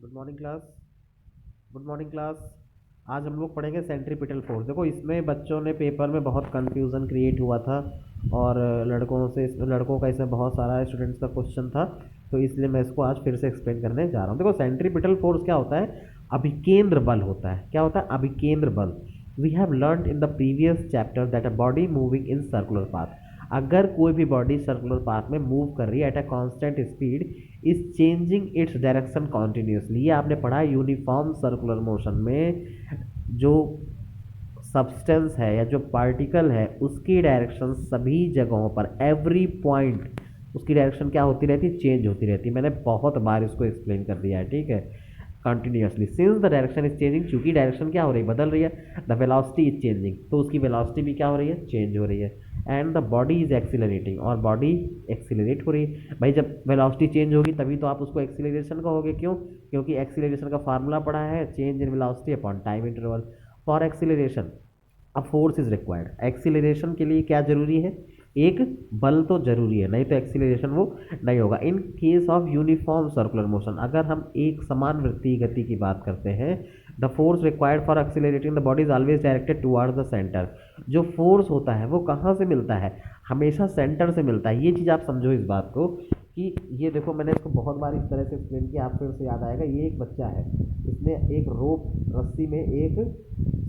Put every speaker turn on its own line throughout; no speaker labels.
Good morning class. Good morning class. आज हम लोग पढ़ेंगे सेंट्रीपिटल फोर्स। देखो इसमें बच्चों ने पेपर में बहुत कंफ्यूजन क्रिएट हुआ था और लड़कों का इसमें बहुत सारा स्टूडेंट्स का क्वेश्चन था, तो इसलिए मैं इसको आज फिर से एक्सप्लेन करने जा रहा हूँ। देखो सेंट्रीपिटल फोर्स क्या होता है? अभिकेंद्र बल होता है। क्या होता है? अभिकेंद्र बल। We have learn in the previous chapter that a body moving in circular path, अगर कोई भी बॉडी सर्कुलर पाथ में मूव कर रही है at a constant speed is changing its direction continuously. ये आपने पढ़ा है यूनिफॉर्म सर्कुलर मोशन में। जो सब्सटेंस है या जो पार्टिकल है उसकी डायरेक्शन सभी जगहों पर, एवरी पॉइंट, उसकी डायरेक्शन क्या होती रहती? चेंज होती रहती। मैंने बहुत बार इसको एक्सप्लेन कर दिया है, ठीक है। Continuously since the direction is changing, चूंकि डायरेक्शन क्या हो रही है? बदल रही है। द वेलोसिटी इज चेंजिंग, तो उसकी वेलोसिटी भी क्या हो रही है? चेंज हो रही है। And the body is accelerating, और बॉडी एक्सीलरेट हो रही है। भाई जब वेलोसिटी चेंज होगी तभी तो आप उसको एक्सीलरेशन कहोगे। क्यों? क्योंकि एक्सीलरेशन का फार्मूला पढ़ा है, change in velocity upon time interval. For acceleration अब फोर्स इज रिक्वायर्ड। एक्सीलरेशन के लिए क्या जरूरी है? एक बल तो जरूरी है, नहीं तो एक्सीलरेशन वो नहीं होगा। In case of uniform circular motion, अगर हम एक समान वृत्तीय गति की बात करते हैं, the force required for accelerating the body is always directed towards the centre. जो फोर्स होता है वो कहाँ से मिलता है? हमेशा सेंटर से मिलता है। ये चीज़ आप समझो इस बात को कि ये देखो, मैंने इसको बहुत बार इस तरह से एक्सप्लेन किया, आप फिर से याद आएगा। ये एक बच्चा है, इसने एक रोप, रस्सी में एक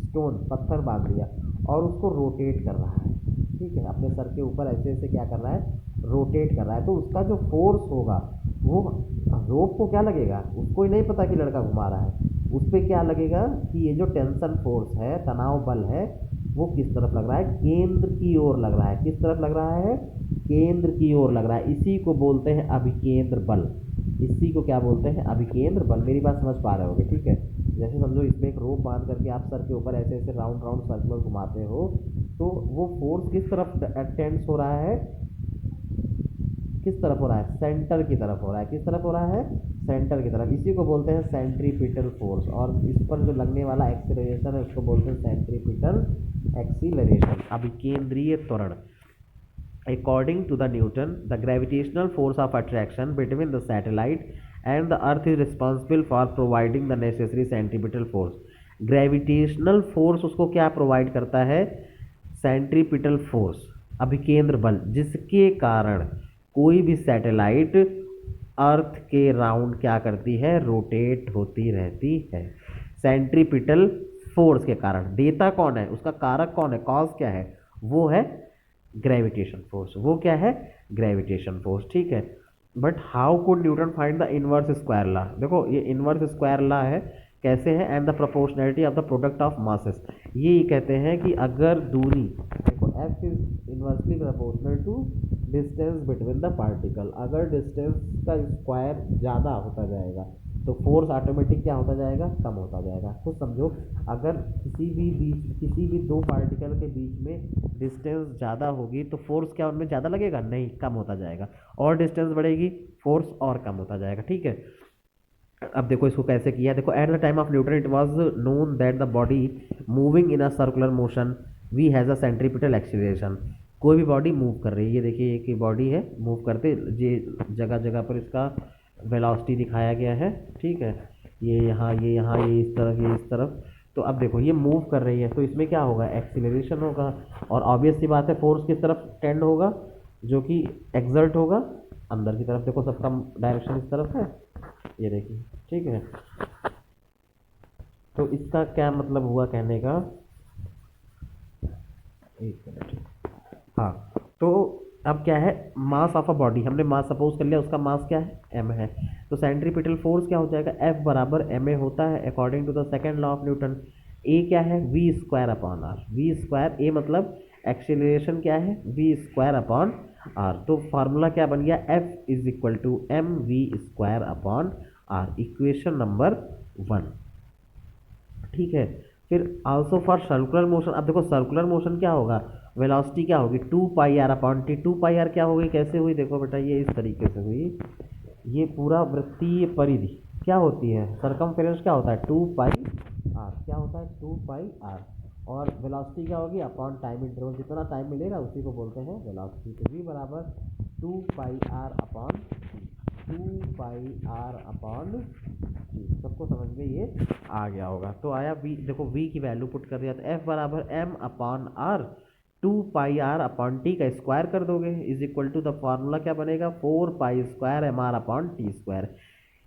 स्टोन, पत्थर बांध लिया और उसको रोटेट कर रहा है, ठीक है। अपने सर के ऊपर ऐसे ऐसे क्या कर रहा है? रोटेट कर रहा है। तो उसका जो फोर्स होगा वो रोप को क्या लगेगा? उसको ही नहीं पता कि लड़का घुमा रहा है। उस पर क्या लगेगा कि ये जो टेंशन फोर्स है, तनाव बल है, वो किस तरफ लग रहा है? केंद्र की ओर लग रहा है। किस तरफ लग रहा है? केंद्र की ओर लग रहा है। इसी को बोलते हैं अभिकेंद्र बल। इसी को क्या बोलते हैं? अभिकेंद्र बल। मेरी बात समझ पा रहे होगे, ठीक है। जैसे समझो इसमें एक रोप बांध करके आप सर के ऊपर ऐसे ऐसे राउंड राउंड सर्कुलर घुमाते हो, तो वो फोर्स किस तरफ टेंस हो रहा है? किस तरफ हो रहा है? सेंटर की तरफ हो रहा है। किस तरफ हो रहा है? सेंटर की तरफ। इसी को बोलते हैं सेंट्रीपिटल फोर्स, और इस पर जो लगने वाला एक्सीलरेशन है उसको बोलते हैं सेंट्रीपिटल एक्सीलरेशन, अभिकेंद्रीय त्वरण। According to the Newton, the gravitational force of attraction between the satellite and the Earth is responsible for providing the necessary centripetal force. Gravitational force उसको क्या प्रोवाइड करता है? सेंट्रीपिटल फोर्स, अभिकेंद्र बल, जिसके कारण कोई भी सैटेलाइट अर्थ के राउंड क्या करती है? रोटेट होती रहती है। सेंट्रीपिटल फोर्स के कारण। देता कौन है? उसका कारक कौन है? कॉज क्या है? वो है ग्रेविटेशन फोर्स। वो क्या है? ग्रेविटेशन फोर्स, ठीक है। But how could Newton find the inverse square law? देखो ये इनवर्स स्क्वायर लॉ है, कैसे है? And the proportionality of the product of masses. ये कहते हैं कि अगर दूरी, देखो F is inversely proportional to distance between the particle, अगर डिस्टेंस का स्क्वायर ज़्यादा होता जाएगा तो फोर्स ऑटोमेटिक क्या होता जाएगा? कम होता जाएगा। तो समझो अगर किसी भी दो पार्टिकल के बीच में डिस्टेंस ज़्यादा होगी तो फोर्स क्या उनमें ज़्यादा लगेगा? नहीं, कम होता जाएगा। और डिस्टेंस बढ़ेगी, फोर्स और कम होता जाएगा, ठीक है। अब देखो इसको कैसे किया। देखो at the time of Newton it was known that the body moving in a circular motion we has a centripetal acceleration. कोई भी बॉडी मूव कर रही है, ये देखिए एक ही बॉडी है, मूव करते, ये जगह जगह पर इसका वेलोसिटी दिखाया गया है, ठीक है। ये यहाँ, ये यहाँ, ये इस तरफ, ये इस तरफ। तो अब देखो ये मूव कर रही है तो इसमें क्या होगा? एक्सीलरेशन होगा। और ऑब्वियस सी बात है फोर्स किस तरफ टेंड होगा? जो कि एक्सर्ट होगा अंदर की तरफ। देखो सबका डायरेक्शन इस तरफ है, ये देखिए, ठीक है। तो इसका क्या मतलब हुआ कहने का? एक मिनट, हाँ। तो अब क्या है? मास ऑफ अ बॉडी, हमने मास सपोज कर लिया, उसका मास क्या है? एम है। तो सेंट्रीपिटल फोर्स क्या हो जाएगा? एफ बराबर एम ए होता है according to the second law of Newton. A क्या है? V square upon r. V square, a मतलब एक्सीलरेशन क्या है? V square upon r. तो फार्मूला क्या बन गया? F is equal to m v square upon r, equation number 1, ठीक है। फिर आल्सो फॉर सर्कुलर मोशन, अब देखो सर्कुलर मोशन क्या होगा? वेलोसिटी क्या होगी? 2 pi r upon t. 2 pi r क्या होगी? कैसे हुई? देखो बेटा ये इस तरीके से हुई। ये पूरा वृत्तीय परिधि क्या होती है? सरकमफेरेंस क्या होता है? 2 पाई आर। क्या होता है? 2 पाई आर। और वेलोसिटी क्या होगी? अपॉन टाइम इंटरवल, जितना टाइम मिलेगा उसी को बोलते हैं वेलोसिटी। तो वी बराबर 2 pi r upon 2 pi r upon t. तो में ये आ गया होगा। तो आया v, देखो v की वैल्यू पुट कर दिया, तो f बराबर m अपॉन r 2πr/t का स्क्वायर कर दोगे, is equal to the formula क्या बनेगा 4π² mr अपॉन टी स्क्वायर।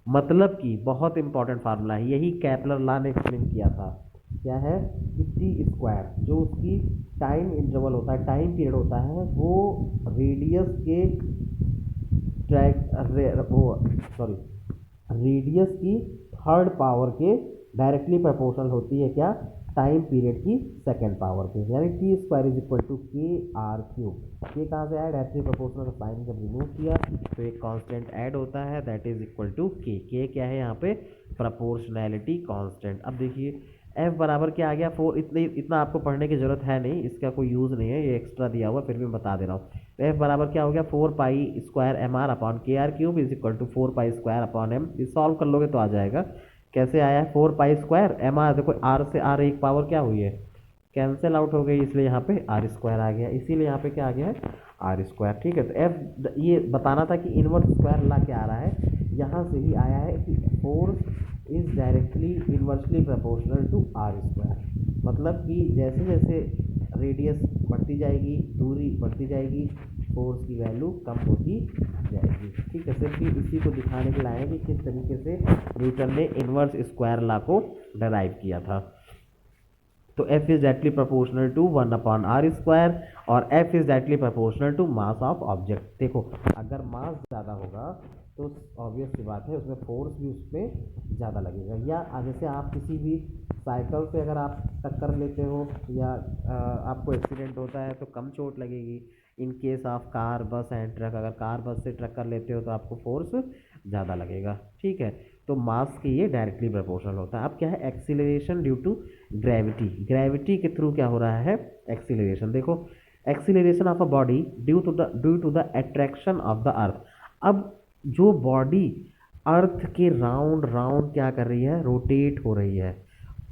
मतलब कि बहुत इंपॉर्टेंट फार्मूला है, यही कैपलर लॉ ने एक्सप्लेन किया था। क्या है कि टी स्क्वायर जो उसकी टाइम इंटरवल होता है, टाइम पीरियड होता है, वो रेडियस के रेडियस की थर्ड पावर के डायरेक्टली प्रोपोर्शनल होती है क्या, टाइम पीरियड की सेकेंड पावर के, यानी T square is equal to KR3। ये कहाँ से आया, डायरेक्टली प्रोपोर्शनल का साइन जब रिमूव किया तो एक कांस्टेंट ऐड होता है, दैट इज इक्वल टू के क्या है यहाँ पे, प्रोपोर्शनैलिटी कांस्टेंट। अब देखिए f बराबर क्या आ गया 4, इतना आपको पढ़ने की जरूरत है नहीं, इसका कोई यूज़ नहीं है, ये एक्स्ट्रा दिया हुआ फिर भी मैं बता दे रहा हूँ। तो f बराबर क्या हो गया 4π² upon KR³ is equal to 4π² upon m। ये सॉल्व कर लोगे तो आ जाएगा। कैसे आया है 4π² mr, देखो r से r एक पावर क्या हुई है, कैंसिल आउट हो गई, इसलिए यहाँ पे r² आ गया, इसीलिए यहाँ पे क्या आ गया है r²। ठीक है, तो f ये बताना था कि इनवर्स स्क्वायर ला क्या आ रहा है, यहाँ से ही आया है कि force is directly inversely proportional to r²। मतलब कि जैसे जैसे रेडियस बढ़ती जाएगी, दूरी बढ़ती जाएगी, फोर्स की वैल्यू कम होती जाएगी। ठीक है, सिर्फ इसी को दिखाने के लिए आए कि किस तरीके से न्यूटन ने इनवर्स स्क्वायर लॉ को डराइव किया था। तो f is directly proportional to 1/r², और f is directly proportional to mass of object. देखो अगर मास ज़्यादा होगा तो ऑब्वियस सी बात है उसमें फोर्स भी उसमें ज़्यादा लगेगा। या जैसे आप किसी भी साइकिल से अगर आप टक्कर लेते हो या आपको एक्सीडेंट होता है तो कम चोट लगेगी। In case of car bus and truck, अगर कार बस से टक्कर लेते हो तो आपको फोर्स ज़्यादा लगेगा। ठीक है, तो मास के ये डायरेक्टली प्रोपोर्शनल होता है। अब क्या है acceleration due to gravity, gravity के थ्रू क्या हो रहा है एक्सीलरेशन। देखो acceleration of a body due to the attraction of the earth. अब जो बॉडी अर्थ के राउंड राउंड क्या कर रही है, रोटेट हो रही है,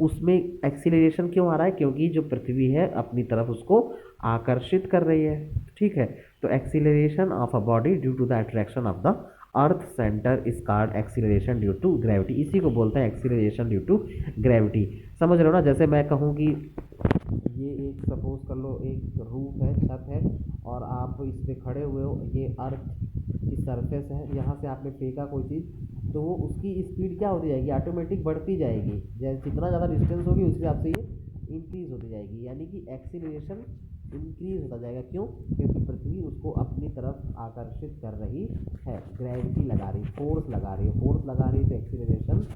उसमें एक्सीलरेशन क्यों आ रहा है, क्योंकि जो पृथ्वी है अपनी तरफ उसको आकर्षित कर रही है। ठीक है, तो acceleration of a body due to the attraction of the earth centre is called acceleration due to gravity. इसी को बोलते हैं एक्सीलरेशन ड्यू टू ग्रेविटी। समझ रहे हो ना, जैसे मैं कहूँ कि ये एक सपोज कर लो एक रूफ है, छत है, और आप इस पे खड़े हुए हो, ये अर्थ की सरफेस है, यहाँ से आपने फेंका कोई चीज़ तो वो उसकी स्पीड क्या होती जाएगी, ऑटोमेटिक बढ़ती जाएगी। जैसे जितना ज़्यादा डिस्टेंस होगी उस हिसाब से ये इंक्रीज होती जाएगी, यानी कि एक्सीलरेशन इंक्रीज होता जाएगा। क्यों, क्योंकि पृथ्वी उसको अपनी तरफ आकर्षित कर रही है, ग्रेविटी लगा रही, फोर्स लगा रही है, फोर्स लगा रही तो एक्सीलरेशन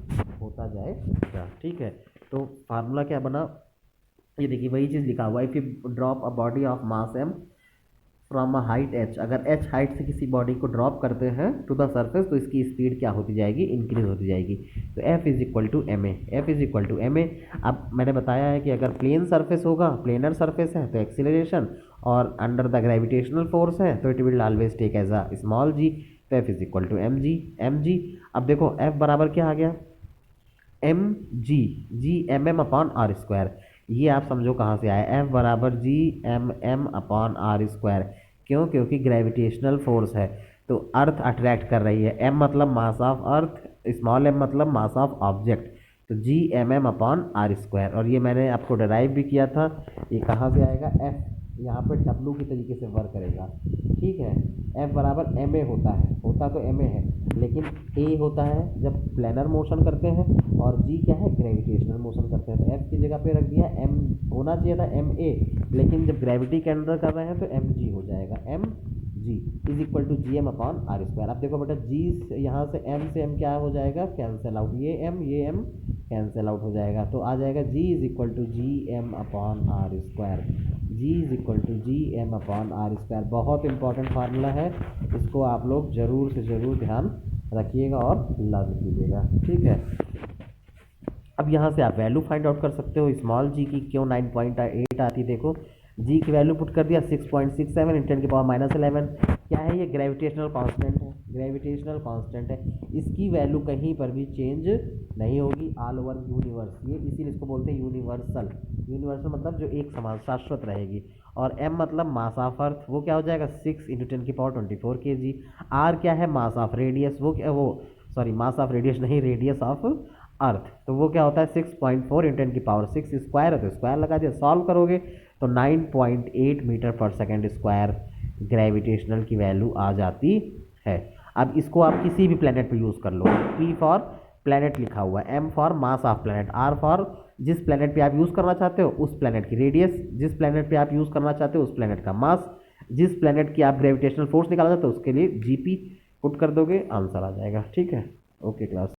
होता जाएगा। ठीक है, तो फार्मूला क्या बना, ये देखिए वही चीज़ लिखा हुआ है, if you drop a body of mass m from a height h, अगर h हाइट से किसी बॉडी को ड्रॉप करते हैं टू द सरफेस तो इसकी स्पीड क्या होती जाएगी, इंक्रीज होती जाएगी। तो f is equal to M A, F is equal to M A. अब मैंने बताया है कि अगर प्लेन सरफेस होगा, प्लेनर सरफेस है तो एक्सीलरेशन, और अंडर द ग्रेविटेशनल फोर्स है तो it will always take as a small g, तो f is equal to M G. अब देखो f बराबर क्या आ गया mg/m/r²। ये आप समझो कहाँ से आया, f बराबर g/m/r²। क्यों, क्योंकि ग्रेविटेशनल फोर्स है तो अर्थ अट्रैक्ट कर रही है, m मतलब mass of earth, small m मतलब मास ऑफ ऑब्जेक्ट, तो g/m/r²। और ये मैंने आपको डराइव भी किया था, ये कहाँ से आएगा, f यहाँ पे W की तरीके से वर्क करेगा। ठीक है, F बराबर ma होता तो ma है, लेकिन a होता है जब प्लेनर मोशन करते हैं, और g क्या है ग्रेविटेशनल मोशन करते हैं। तो F की जगह पे रख दिया, m होना चाहिए था ma, लेकिन जब ग्रेविटी के अंदर कर रहे हैं तो mg हो जाएगा, mg is equal to gm/r²। अब देखो बेटा g यहाँ से m क्या हो जाएगा, कैंसिल आउट, ये m कैंसिल आउट हो जाएगा, तो आ जाएगा g is equal to gm/r²। g is equal to gm/r²। बहुत इंपॉर्टेंट फार्मूला है, इसको आप लोग ज़रूर से ज़रूर ध्यान रखिएगा और लर्न कीजिएगा। ठीक है, अब यहाँ से आप वैल्यू फाइंड आउट कर सकते हो स्मॉल g की, क्यों 9.8 आती, देखो g की वैल्यू पुट कर दिया 6.67 × 10⁻11। क्या है ये, ग्रेविटेशनल कांस्टेंट है, ग्रेविटेशनल कांस्टेंट है, इसकी वैल्यू कहीं पर भी चेंज नहीं होगी ऑल ओवर यूनिवर्स, ये इसीलिए इसको बोलते हैं यूनिवर्सल। यूनिवर्सल मतलब जो एक समान शाश्वत रहेगी। और m मतलब मास ऑफ अर्थ, वो क्या हो जाएगा 6 × 10⁻24 kg। r क्या है, मास ऑफ रेडियस, वो क्या, वो सॉरी मास ऑफ रेडियस नहीं, रेडियस ऑफ अर्थ, तो वो क्या होता है 6.4 × 10⁶ स्क्वायर है, तो स्क्वायर लगा दिया। सॉल्व करोगे तो 9.8 मीटर पर सेकेंड स्क्वायर ग्रेविटेशनल की वैल्यू आ जाती है। अब इसको आप किसी भी प्लेनेट पे यूज़ कर लो। P फॉर प्लेनेट लिखा हुआ है, M for mass of planet, R for जिस प्लेनेट पे आप यूज़ करना चाहते हो उस प्लेनेट की रेडियस, जिस प्लेनेट पे आप यूज़ करना चाहते हो उस प्लेनेट का मास, जिस प्लेनेट की आप ग्रेविटेशनल फोर्स निकालना चाहते हो उसके लिए GP पुट कर दोगे, आंसर आ जाएगा। ठीक है, ओके क्लास।